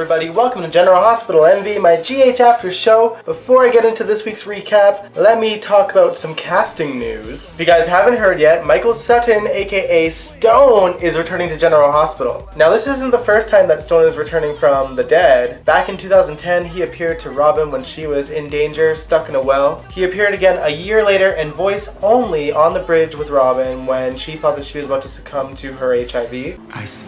everybody, welcome to General Hospital MV, my GH After show. Before I get into this week's recap, let me talk about some casting news. If you guys haven't heard yet, Michael Sutton, aka Stone, is returning to General Hospital. Now this isn't the first time that Stone is returning from the dead. Back in 2010, he appeared to Robin when she was in danger, stuck in a well. He appeared again a year later and voice only on the bridge with Robin when she thought that she was about to succumb to her HIV. I see.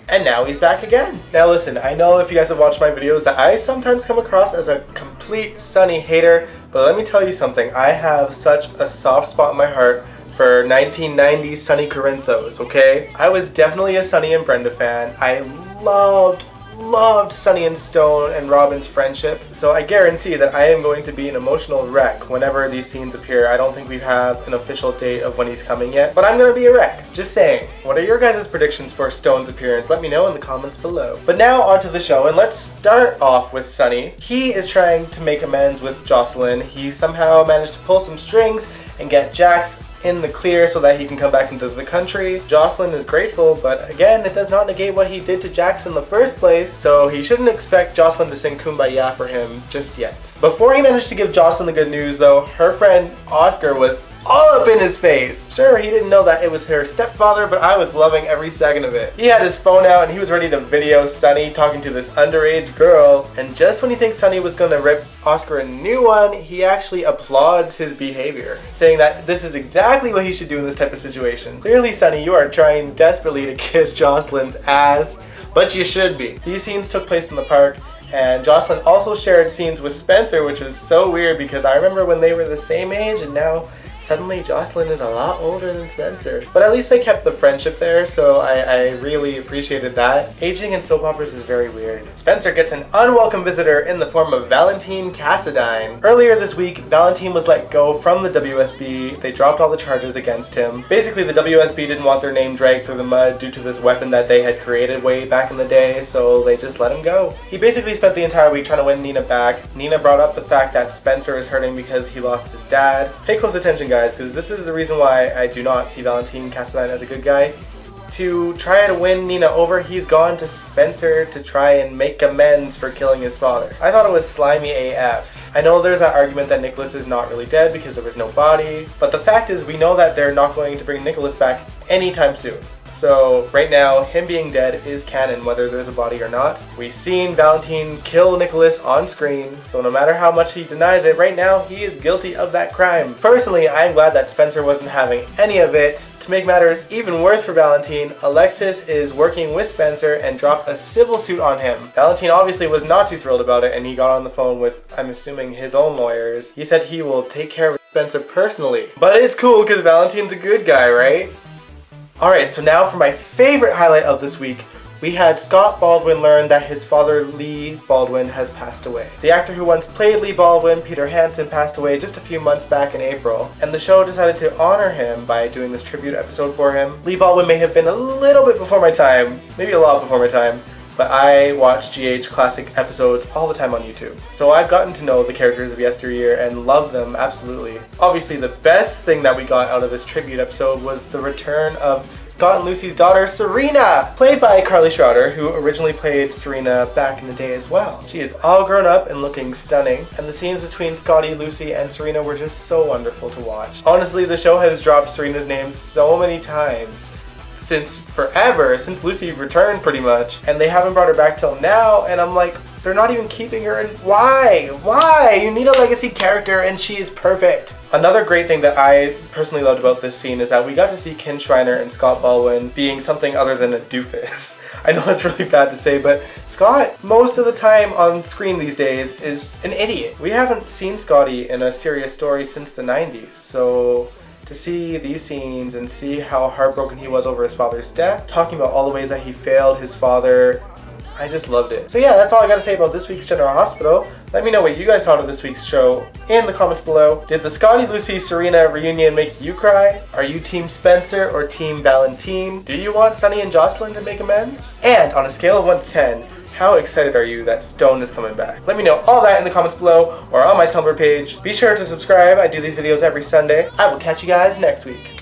And now he's back again. Now listen, I know if you guys have watched my videos that I sometimes come across as a complete Sonny hater, but let me tell you something, I have such a soft spot in my heart for 1990s Sonny Corinthos, okay? I was definitely a Sonny and Brenda fan. I loved Sonny and Stone and Robin's friendship, so I guarantee that I am going to be an emotional wreck whenever these scenes appear. I don't think we have an official date of when he's coming yet, but I'm gonna be a wreck. Just saying. What are your guys' predictions for Stone's appearance? Let me know in the comments below. But now onto the show, and let's start off with Sonny. He is trying to make amends with Joseline. He somehow managed to pull some strings and get Jax in the clear so that he can come back into the country. Joseline is grateful, but again, it does not negate what he did to Jax in the first place, so he shouldn't expect Joseline to sing Kumbaya for him just yet. Before he managed to give Joseline the good news though, her friend Oscar was all up in his face. Sure, he didn't know that it was her stepfather, but I was loving every second of it. He had his phone out and he was ready to video Sonny talking to this underage girl, and just when he thinks Sonny was gonna rip Oscar a new one, he actually applauds his behavior, saying that this is exactly what he should do in this type of situation. Clearly, Sonny, you are trying desperately to kiss Joseline's ass, but you should be. These scenes took place in the park, and Joseline also shared scenes with Spencer, which was so weird because I remember when they were the same age and now suddenly Joseline is a lot older than Spencer. But at least they kept the friendship there, so I really appreciated that. Aging in soap operas is very weird. Spencer gets an unwelcome visitor in the form of Valentin Cassadine. Earlier this week, Valentin was let go from the WSB. They dropped all the charges against him. Basically, the WSB didn't want their name dragged through the mud due to this weapon that they had created way back in the day, so they just let him go. He basically spent the entire week trying to win Nina back. Nina brought up the fact that Spencer is hurting because he lost his dad. Pay close attention, guys, because this is the reason why I do not see Valentin Cassadine as a good guy. To try to win Nina over, he's gone to Spencer to try and make amends for killing his father. I thought it was slimy AF. I know there's that argument that Nicholas is not really dead because there was no body, but the fact is we know that they're not going to bring Nicholas back anytime soon. So right now, him being dead is canon whether there's a body or not. We've seen Valentin kill Nicholas on screen, so no matter how much he denies it, right now he is guilty of that crime. Personally, I'm glad that Spencer wasn't having any of it. To make matters even worse for Valentin, Alexis is working with Spencer and dropped a civil suit on him. Valentin obviously was not too thrilled about it, and he got on the phone with, I'm assuming, his own lawyers. He said he will take care of Spencer personally. But it's cool because Valentin's a good guy, right? Alright, so now for my favorite highlight of this week, we had Scott Baldwin learn that his father Lee Baldwin has passed away. The actor who once played Lee Baldwin, Peter Hansen, passed away just a few months back in April, and the show decided to honor him by doing this tribute episode for him. Lee Baldwin may have been a little bit before my time, maybe a lot before my time, but I watch GH classic episodes all the time on YouTube. So I've gotten to know the characters of yesteryear and love them absolutely. Obviously the best thing that we got out of this tribute episode was the return of Scott and Lucy's daughter, Serena, played by Carly Schroeder, who originally played Serena back in the day as well. She is all grown up and looking stunning, and the scenes between Scotty, Lucy, and Serena were just so wonderful to watch. Honestly, the show has dropped Serena's name so many times. Since forever, since Lucy returned pretty much, and they haven't brought her back till now, and I'm like, they're not even keeping her, and why? Why? You need a legacy character and she is perfect. Another great thing that I personally loved about this scene is that we got to see Ken Schreiner and Scott Baldwin being something other than a doofus. I know it's really bad to say, but Scott, most of the time on screen these days, is an idiot. We haven't seen Scotty in a serious story since the 90s, so to see these scenes and see how heartbroken he was over his father's death, talking about all the ways that he failed his father, I just loved it. So yeah, that's all I gotta say about this week's General Hospital. Let me know what you guys thought of this week's show in the comments below. Did the Scotty, Lucy, Serena reunion make you cry? Are you Team Spencer or Team Valentin? Do you want Sonny and Joseline to make amends? And on a scale of 1 to 10, how excited are you that Stone is coming back? Let me know all that in the comments below or on my Tumblr page. Be sure to subscribe. I do these videos every Sunday. I will catch you guys next week.